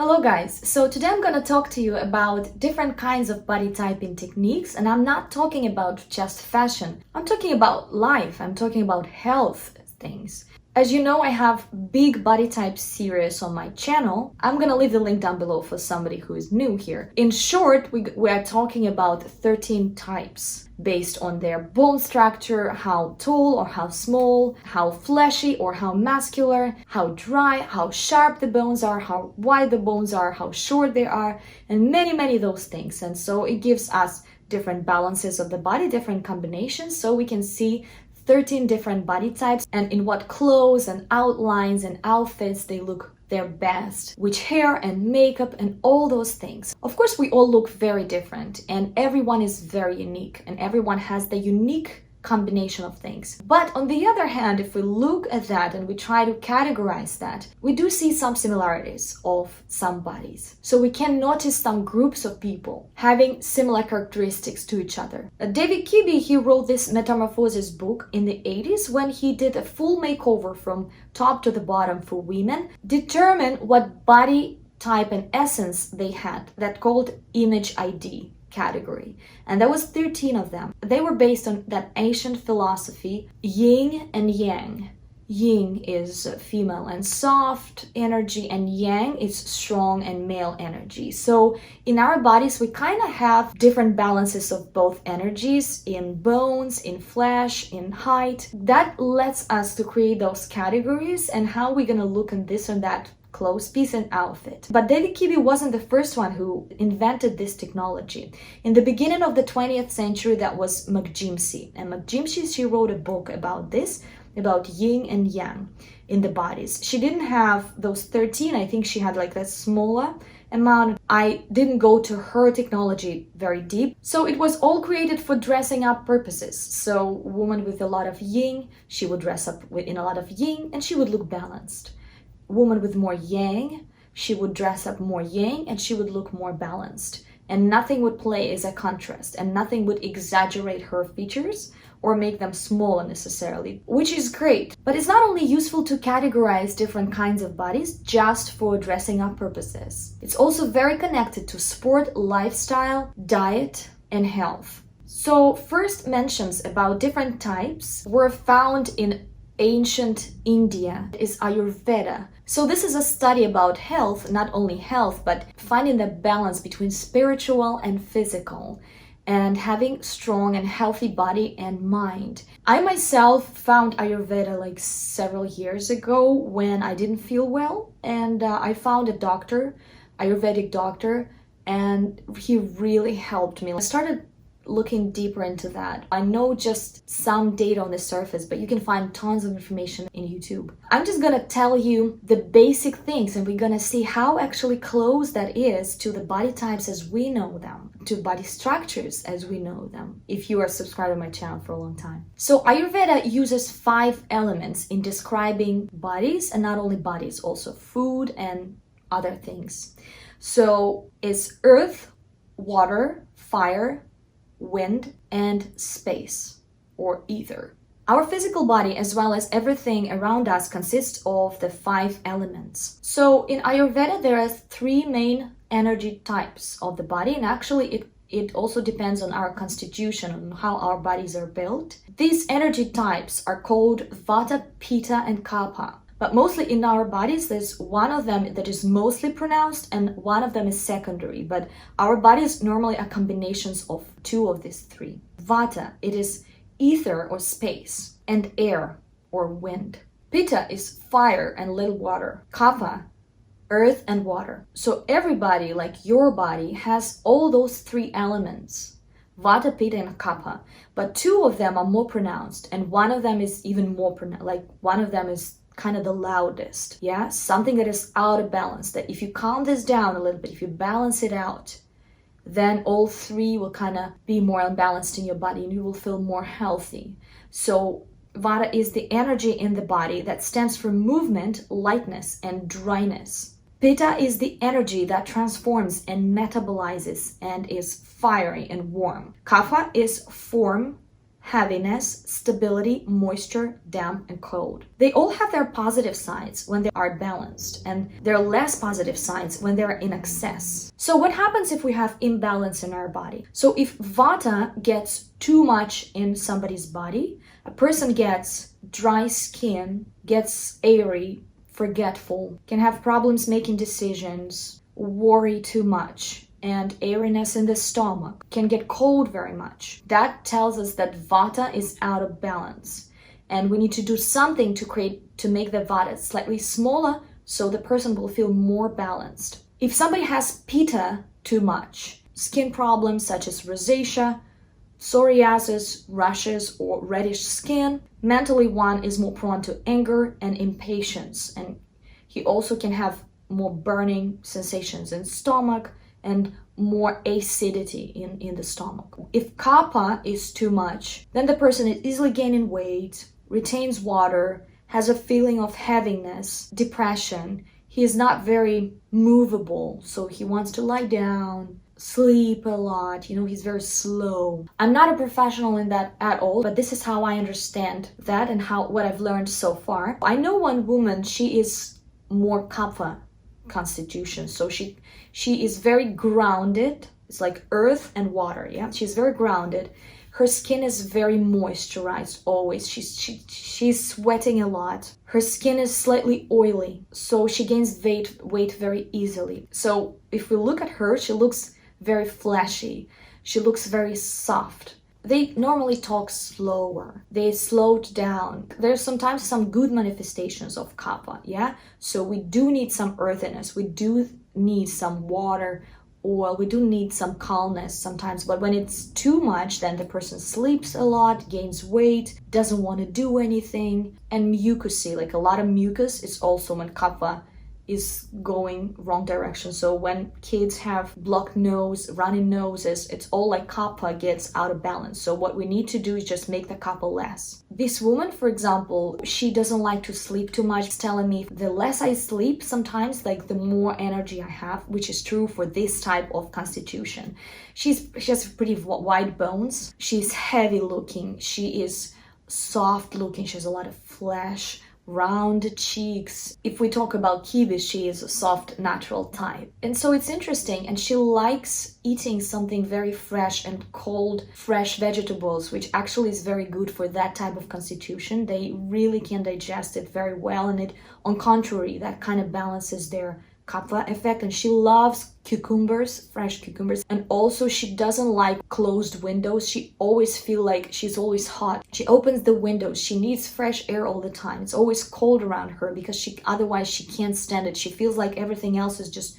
Hello guys, so today I'm gonna talk to you about different kinds of body typing techniques, and I'm not talking about just fashion. I'm talking about life, I'm talking about health things. As you know, I have big body type series on my channel. I'm gonna leave the link down below for somebody who is new here. In short, we are talking about 13 types based on their bone structure, how tall or how small, how fleshy or how muscular, how dry, how sharp the bones are, how wide the bones are, how short they are, and many of those things. And so it gives us different balances of the body, different combinations, so we can see 13 different body types and in what clothes and outlines and outfits they look their best, which hair and makeup and all those things. Of course, we all look very different and everyone is very unique and everyone has the unique combination of things. But on the other hand, if we look at that and we try to categorize that, we do see some similarities of some bodies. So we can notice some groups of people having similar characteristics to each other. David Kibbe, he wrote this Metamorphosis book in the 80s when he did a full makeover from top to the bottom for women, determined what body type and essence they had, that called image ID category, and there was 13 of them. They were based on that ancient philosophy, yin and yang. Yin is female and soft energy, and yang is strong and male energy. So in our bodies, we kind of have different balances of both energies in bones, in flesh, in height. That lets us to create those categories and how we're gonna look in this or that clothes piece and outfit. But David Kibbe wasn't the first one who invented this technology. In the beginning of the 20th century, that was McGimsey. And McGimsey, she wrote a book about this, about yin and yang in the bodies. She didn't have those 13, I think she had like that smaller amount. I didn't go to her technology very deep. So it was all created for dressing up purposes. So a woman with a lot of yin, she would dress up in a lot of yin and she would look balanced. Woman with more yang, she would dress up more yang and she would look more balanced, and nothing would play as a contrast and nothing would exaggerate her features or make them smaller necessarily, which is great. But it's not only useful to categorize different kinds of bodies just for dressing up purposes. It's also very connected to sport, lifestyle, diet, and health. So first mentions about different types were found in ancient India, is Ayurveda. So this is a study about health, not only health, but finding the balance between spiritual and physical and having strong and healthy body and mind. I myself found Ayurveda like several years ago when I didn't feel well, and I found a doctor, Ayurvedic doctor, and he really helped me. I started looking deeper into that. I know just some data on the surface, but you can find tons of information in YouTube. I'm just gonna tell you the basic things, and we're gonna see how actually close that is to the body types as we know them, to body structures as we know them, if you are subscribed to my channel for a long time. So Ayurveda uses 5 elements in describing bodies, and not only bodies, also food and other things. So it's earth, water, fire, wind, and space, or ether. Our physical body, as well as everything around us, consists of the 5 elements. So in Ayurveda, there are 3 main energy types of the body, and actually it also depends on our constitution, on how our bodies are built. These energy types are called Vata, Pitta, and Kapha. But mostly in our bodies, there's one of them that is mostly pronounced and one of them is secondary. But our bodies normally are combinations of 2 of these 3. Vata, it is ether or space, and air or wind. Pitta is fire and little water. Kapha, earth and water. So everybody, like your body, has all those 3 elements. Vata, Pitta, and Kapha. But 2 of them are more pronounced, and one of them is even more pronounced. Like one of them is kind of the loudest, yeah? Something that is out of balance, that if you calm this down a little bit, if you balance it out, then all 3 will kind of be more unbalanced in your body and you will feel more healthy. So Vata is the energy in the body that stands for movement, lightness, and dryness. Pitta is the energy that transforms and metabolizes and is fiery and warm. Kapha is form, heaviness, stability, moisture, damp, and cold. They all have their positive sides when they are balanced, and their less positive sides when they're in excess. So what happens if we have imbalance in our body? So if Vata gets too much in somebody's body, a person gets dry skin, gets airy, forgetful, can have problems making decisions, worry too much, and airiness in the stomach, can get cold very much. That tells us that Vata is out of balance, and we need to do something to make the Vata slightly smaller so the person will feel more balanced. If somebody has Pitta too much, skin problems such as rosacea, psoriasis, rashes, or reddish skin, mentally one is more prone to anger and impatience, and he also can have more burning sensations in stomach and more acidity in the stomach. If kapha is too much, then the person is easily gaining weight, retains water, has a feeling of heaviness, depression. He is not very movable, so he wants to lie down, sleep a lot, he's very slow. I'm not a professional in that at all, but this is how I understand that and what I've learned so far. I know one woman, she is more kapha constitution, so she is very grounded. It's like earth and water. Yeah, she's very grounded. Her skin is very moisturized always. She's sweating a lot. Her skin is slightly oily, so she gains weight very easily. So if we look at her, she looks very fleshy. She looks very soft. They normally talk slower. They slowed down. There's sometimes some good manifestations of kapha, yeah? So we do need some earthiness. We do need some water, or we do need some calmness sometimes. But when it's too much, then the person sleeps a lot, gains weight, doesn't want to do anything. And mucousy, like a lot of mucus, is also when kapha is going wrong direction. So when kids have blocked nose, running noses, it's all like kapha gets out of balance. So what we need to do is just make the kapha less. This woman, for example, she doesn't like to sleep too much. It's telling me the less I sleep sometimes, like the more energy I have, which is true for this type of constitution. She has pretty wide bones. She's heavy looking. She is soft looking. She has a lot of flesh, round cheeks. If we talk about kibbe, she is a soft, natural type. And so it's interesting, and she likes eating something very fresh and cold, fresh vegetables, which actually is very good for that type of constitution. They really can digest it very well, and it, on contrary, that kind of balances their kapha effect. And she loves cucumbers, fresh cucumbers, and also she doesn't like closed windows. She always feel like she's always hot. She opens the windows. She needs fresh air all the time. It's always cold around her because otherwise she can't stand it. She feels like everything else is just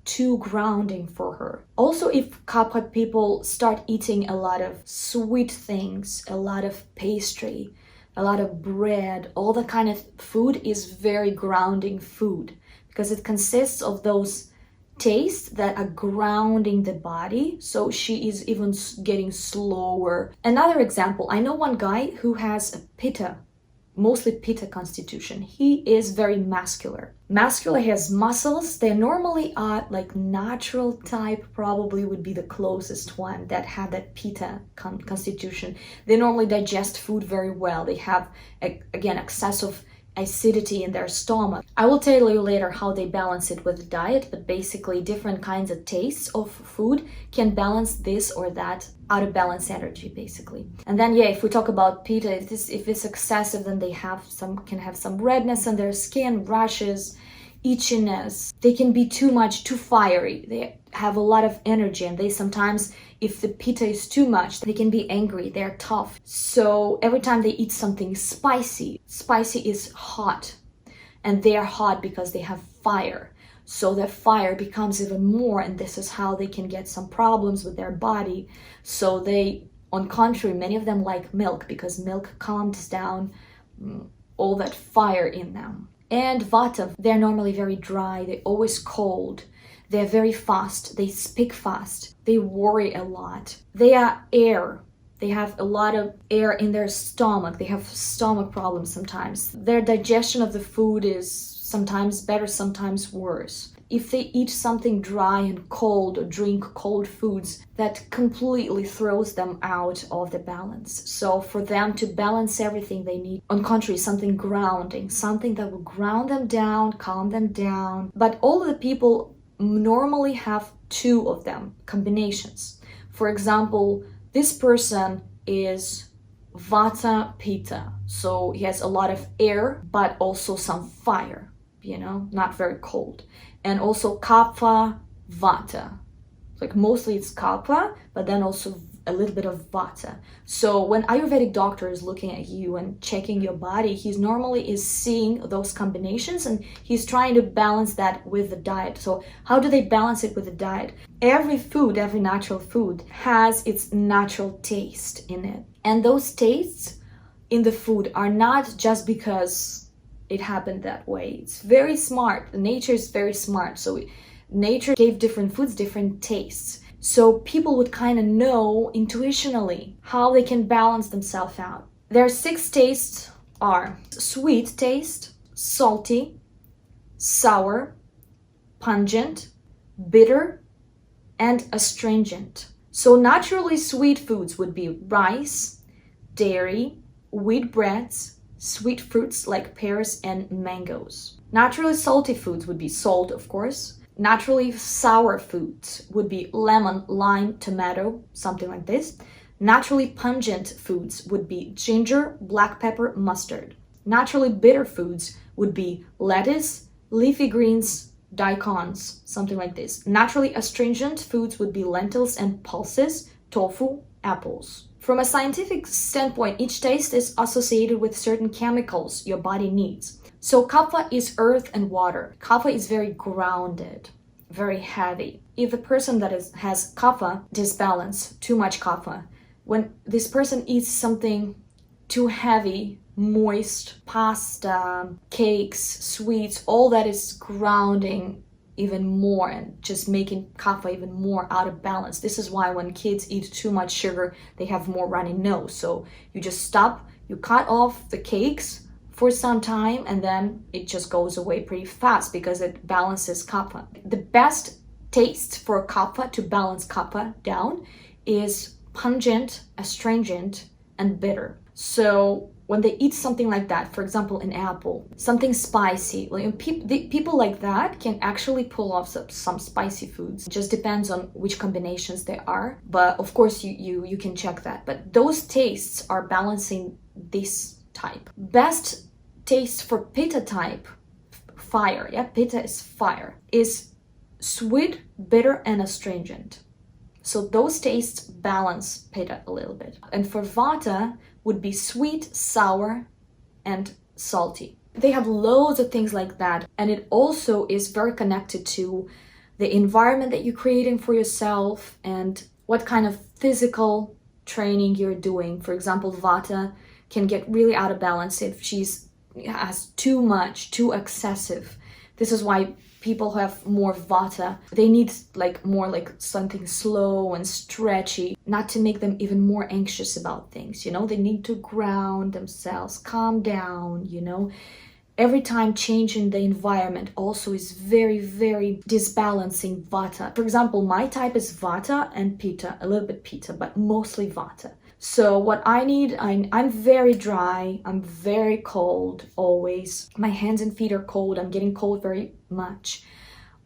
too grounding for her. Also, if kapha people start eating a lot of sweet things, a lot of pastry, a lot of bread, all that kind of food is very grounding food, because it consists of those tastes that are grounding the body. So she is even getting slower. Another example, I know one guy who has a Pitta, mostly Pitta constitution. He is very muscular. Muscular, has muscles. They normally are like natural type, probably would be the closest one that have that Pitta constitution. They normally digest food very well. They have, again, excessive acidity in their stomach. I will tell you later how they balance it with diet, but basically different kinds of tastes of food can balance this or that out of balance energy, basically. And then, yeah, if we talk about Pitta, if it's excessive, then they can have some redness on their skin, rashes, itchiness. They can be too much, too fiery. They have a lot of energy, and they sometimes, if the Pitta is too much, they can be angry, they're tough. So every time they eat something spicy is hot, and they are hot because they have fire. So their fire becomes even more, and this is how they can get some problems with their body. So they, on contrary, many of them like milk, because milk calms down all that fire in them. And Vata, they're normally very dry, they're always cold, they're very fast, they speak fast, they worry a lot. They are air. They have a lot of air in their stomach. They have stomach problems sometimes. Their digestion of the food is sometimes better, sometimes worse. if they eat something dry and cold or drink cold foods, that completely throws them out of the balance. So for them to balance everything, they need, on contrary, something grounding, something that will ground them down, calm them down. But all of the people normally have two of them, combinations. For example, this person is Vata Pitta, so he has a lot of air, but also some fire, not very cold. And also Kapha Vata, like mostly it's Kapha, but then also a little bit of Vata. So when Ayurvedic doctor is looking at you and checking your body, he's normally is seeing those combinations and he's trying to balance that with the diet. So how do they balance it with the diet? Every food, every natural food has its natural taste in it. And those tastes in the food are not just because it happened that way. It's very smart. Nature is very smart. So nature gave different foods different tastes. So people would kind of know intuitionally how they can balance themselves out. Their 6 tastes are sweet taste, salty, sour, pungent, bitter, and astringent. So naturally sweet foods would be rice, dairy, wheat breads, sweet fruits like pears and mangoes. Naturally salty foods would be salt, of course. Naturally sour foods would be lemon, lime, tomato, something like this. Naturally pungent foods would be ginger, black pepper, mustard. Naturally bitter foods would be lettuce, leafy greens, daikons, something like this. Naturally astringent foods would be lentils and pulses, tofu, apples. From a scientific standpoint, each taste is associated with certain chemicals your body needs. So kapha is earth and water. Kapha is very grounded, very heavy. If the person that has kapha disbalance, too much kapha, when this person eats something too heavy, moist, pasta, cakes, sweets, all that is grounding even more and just making kapha even more out of balance. This is why when kids eat too much sugar, they have more runny nose. So you just stop, you cut off the cakes for some time, and then it just goes away pretty fast because it balances kapha. The best taste for kapha, to balance kapha down, is pungent, astringent, and bitter. So when they eat something like that, for example, an apple, something spicy, like people like that can actually pull off some spicy foods. It just depends on which combinations they are. But of course, you can check that. But those tastes are balancing this type. Best taste for Pitta type, fire, Pitta is fire, is sweet, bitter, and astringent. So those tastes balance Pitta a little bit. And for Vata would be sweet, sour, and salty. They have loads of things like that. And it also is very connected to the environment that you're creating for yourself and what kind of physical training you're doing. For example, Vata can get really out of balance if she's has too much, too excessive. This is why people who have more Vata, they need more something slow and stretchy, not to make them even more anxious about things, they need to ground themselves, calm down, Every time changing the environment also is very, very disbalancing Vata. For example, my type is Vata and Pitta, a little bit Pitta, but mostly Vata. So what I need, I'm very dry, I'm very cold always. My hands and feet are cold, I'm getting cold very much.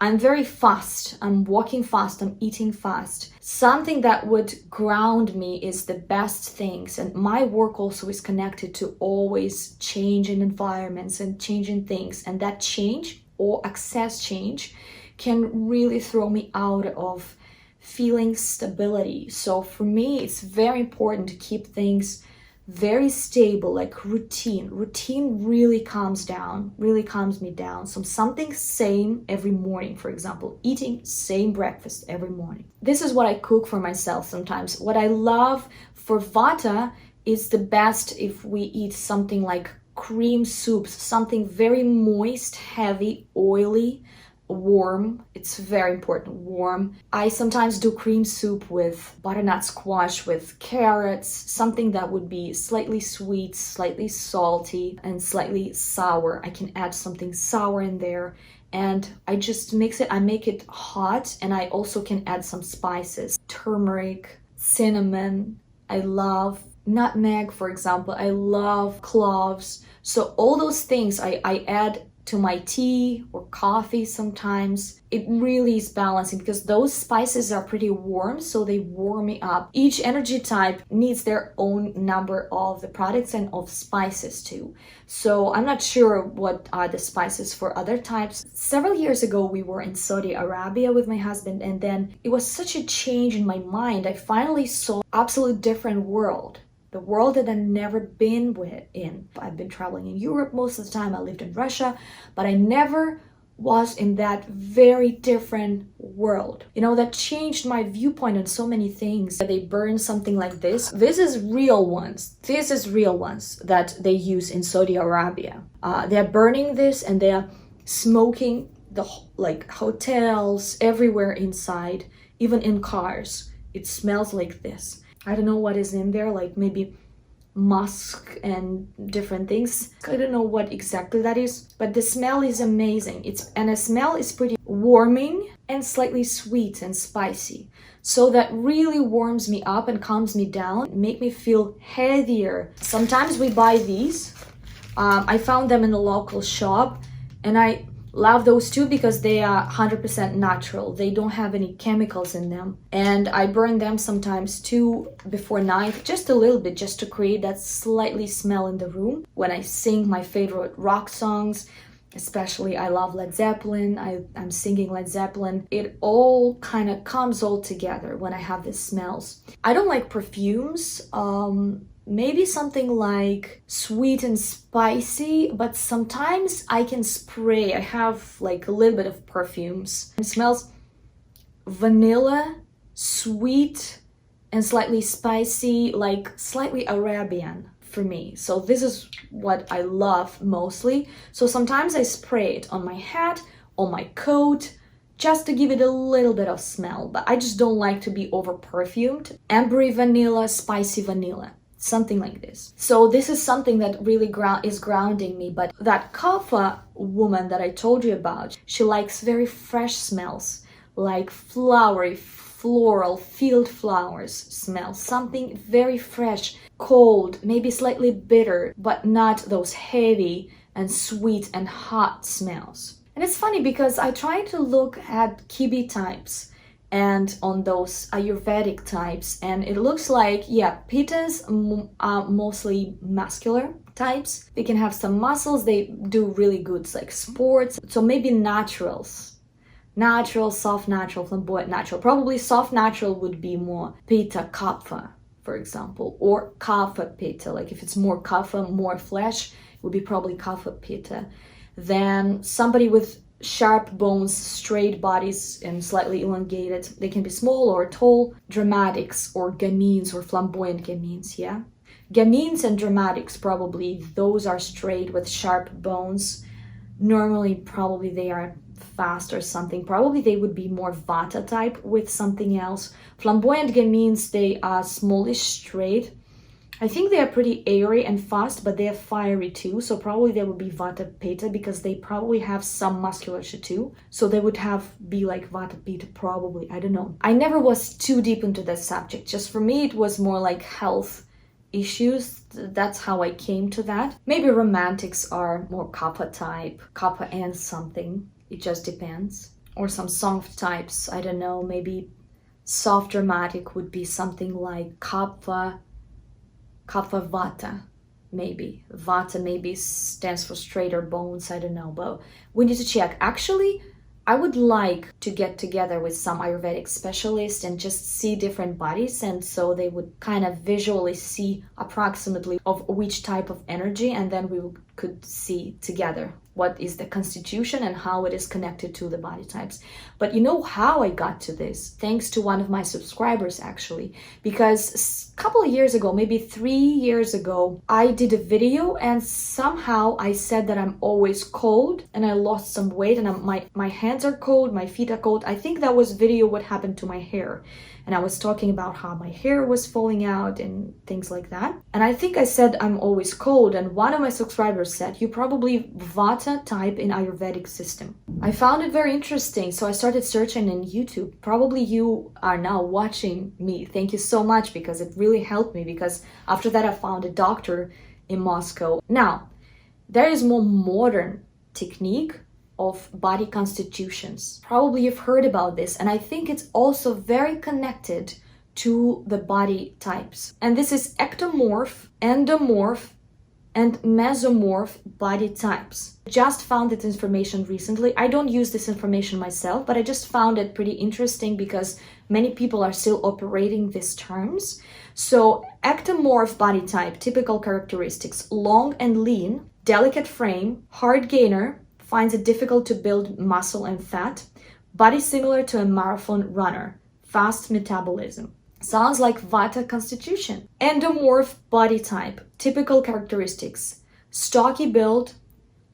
I'm very fast, I'm walking fast, I'm eating fast. Something that would ground me is the best things. And my work also is connected to always changing environments and changing things. And that change or excess change can really throw me out of feeling stability. So for me, it's very important to keep things very stable, like routine. Routine really calms me down. So something same every morning, for example, eating same breakfast every morning. This is what I cook for myself sometimes. What I love for Vata is the best if we eat something like cream soups, something very moist, heavy, oily, warm. It's very important, warm. I sometimes do cream soup with butternut squash, with carrots, something that would be slightly sweet, slightly salty, and slightly sour. I can add something sour in there, and I just mix it. I make it hot, and I also can add some spices, turmeric, cinnamon. I love nutmeg, for example. I love cloves. So all those things I add to my tea or coffee sometimes. It really is balancing because those spices are pretty warm, so they warm me up. Each energy type needs their own number of the products and of spices too. So I'm not sure what are the spices for other types. Several years ago, we were in Saudi Arabia with my husband, and then it was such a change in my mind. I finally saw absolute different world. The world that I've never been in. I've been traveling in Europe most of the time. I lived in Russia, but I never was in that very different world. You know, that changed my viewpoint on so many things. They burn something like this. This is real ones. This is real ones that they use in Saudi Arabia. They're burning this, and they're smoking the like hotels everywhere inside, even in cars. It smells like this. I don't know what is in there, like maybe musk and different things. I don't know what exactly that is, but the smell is amazing. And the smell is pretty warming and slightly sweet and spicy. So that really warms me up and calms me down, make me feel heavier. Sometimes we buy these. I found them in the local shop, and I love those too because they are 100% natural. They don't have any chemicals in them. And I burn them sometimes too before night, just a little bit, just to create that slightly smell in the room. When I sing my favorite rock songs, especially I love Led Zeppelin, I'm singing Led Zeppelin, it all kind of comes all together when I have these smells. I don't like perfumes. Maybe something like sweet and spicy, but sometimes I can spray. I have like a little bit of perfumes. It smells vanilla, sweet, and slightly spicy, like slightly Arabian for me. So this is what I love mostly. So sometimes I spray it on my hat, on my coat, just to give it a little bit of smell, but I just don't like to be over perfumed. Ambery vanilla, spicy vanilla. Something like this. So this is something that really is grounding me. But that kapha woman that I told you about, she likes very fresh smells, like flowery, floral, field flowers smell. Something very fresh, cold, maybe slightly bitter, but not those heavy and sweet and hot smells. And it's funny because I tried to look at kibbe types and on those Ayurvedic types, and it looks like, yeah, Pittas are mostly muscular types. They can have some muscles, they do really good like sports. So maybe naturals, natural, soft natural, flamboyant natural. Probably soft natural would be more Pitta kapha, for example, or kapha Pitta. Like if it's more kapha, more flesh, it would be probably kapha Pitta. Then somebody with sharp bones, straight bodies, and slightly elongated. They can be small or tall. Dramatics or gamines or flamboyant gamines, yeah? Gamines and dramatics, probably, those are straight with sharp bones. Normally, probably they are fast or something. Probably they would be more Vata type with something else. Flamboyant gamines, they are smallish, straight. I think they are pretty airy and fast, but they are fiery too. So probably they would be Vata Pitta because they probably have some musculature too. So they would be like Vata Pitta probably. I don't know. I never was too deep into that subject. Just for me, it was more like health issues. That's how I came to that. Maybe romantics are more kapha type, kapha and something. It just depends. Or some soft types. I don't know. Maybe soft dramatic would be something like kapha Vata, maybe. Vata maybe stands for straighter bones, I don't know, but we need to check. Actually, I would like to get together with some Ayurvedic specialists and just see different bodies, and so they would kind of visually see approximately of which type of energy, and then we could see together what is the constitution and how it is connected to the body types. But you know how I got to this? Thanks to one of my subscribers, actually, because a couple of years ago, maybe 3 years ago, I did a video and somehow I said that I'm always cold and I lost some weight and my hands are cold, my feet are cold. I think that was video what happened to my hair. And I was talking about how my hair was falling out and things like that. And I think I said I'm always cold, and one of my subscribers said, you're probably Vata type in Ayurvedic system. I found it very interesting, so I started searching in YouTube. Probably you are now watching me. Thank you so much, because it really helped me, because after that I found a doctor in Moscow. Now, there is more modern technique of body constitutions. Probably you've heard about this, and I think it's also very connected to the body types. And this is ectomorph, endomorph, and mesomorph body types. Just found this information recently. I don't use this information myself, but I just found it pretty interesting because many people are still operating these terms. So ectomorph body type, typical characteristics: long and lean, delicate frame, hard gainer, finds it difficult to build muscle and fat, body similar to a marathon runner, fast metabolism. Sounds like Vata constitution. Endomorph body type, typical characteristics: stocky build,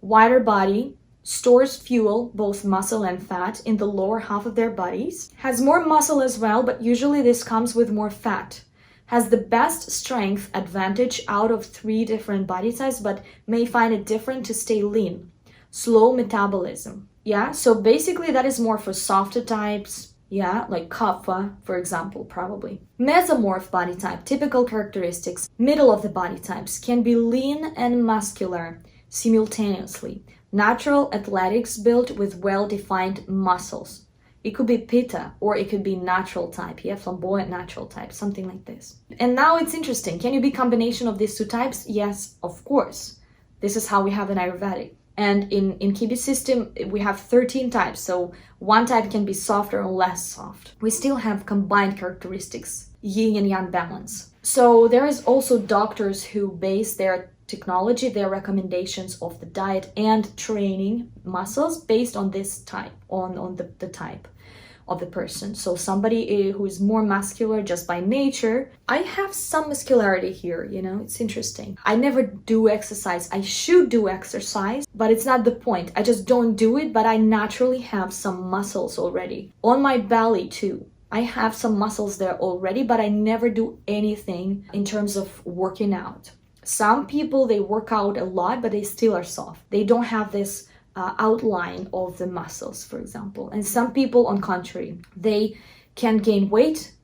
wider body, stores fuel, both muscle and fat, in the lower half of their bodies, has more muscle as well, but usually this comes with more fat, has the best strength advantage out of 3 different body types, but may find it different to stay lean, slow metabolism. Yeah, so basically that is more for softer types. Yeah, like kapha, for example, probably. Mesomorph body type, typical characteristics: middle of the body types, can be lean and muscular simultaneously. Natural athletics built with well-defined muscles. It could be Pitta, or it could be natural type, yeah, flamboyant natural type, something like this. And now it's interesting. Can you be combination of these 2 types? Yes, of course. This is how we have in Ayurvedic. And in Kibbe system, we have 13 types, so one type can be softer or less soft. We still have combined characteristics, yin and yang balance. So there is also doctors who base their technology, their recommendations of the diet and training muscles based on this type, on the type of the person. So somebody who is more muscular just by nature. I have some muscularity here, you know, it's interesting. I never do exercise. I should do exercise, but it's not the point. I just don't do it, but I naturally have some muscles already. On my belly too. I have some muscles there already, but I never do anything in terms of working out. Some people, they work out a lot, but they still are soft. They don't have this outline of the muscles, for example. And some people, on contrary, they can gain weight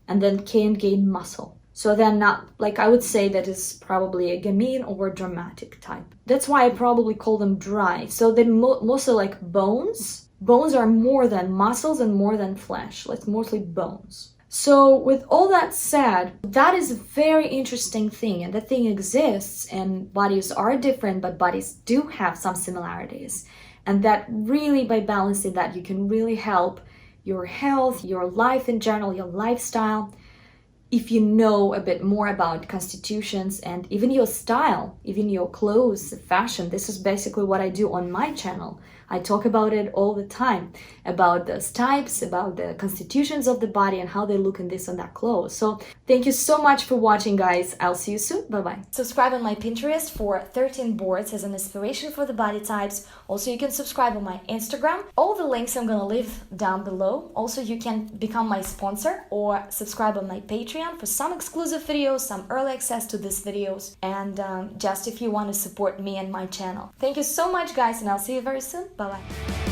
and then can gain muscle. So they're not, like, I would say that is probably a gamine or a dramatic type. That's why I probably call them dry. So they mostly like bones. Bones are more than muscles and more than flesh. Like mostly bones. So with all that said, that is a very interesting thing, and that thing exists, and bodies are different, but bodies do have some similarities. And that really, by balancing that, you can really help your health, your life in general, your lifestyle, if you know a bit more about constitutions and even your style, even your clothes, fashion. This is basically what I do on my channel. I talk about it all the time, about the types, about the constitutions of the body and how they look in this and that clothes. So thank you so much for watching, guys. I'll see you soon. Bye-bye. Subscribe on my Pinterest for 13 boards as an inspiration for the body types. Also, you can subscribe on my Instagram. All the links I'm gonna leave down below. Also, you can become my sponsor or subscribe on my Patreon for some exclusive videos, some early access to these videos, and just if you want to support me and my channel. Thank you so much, guys, and I'll see you very soon. Bye-bye.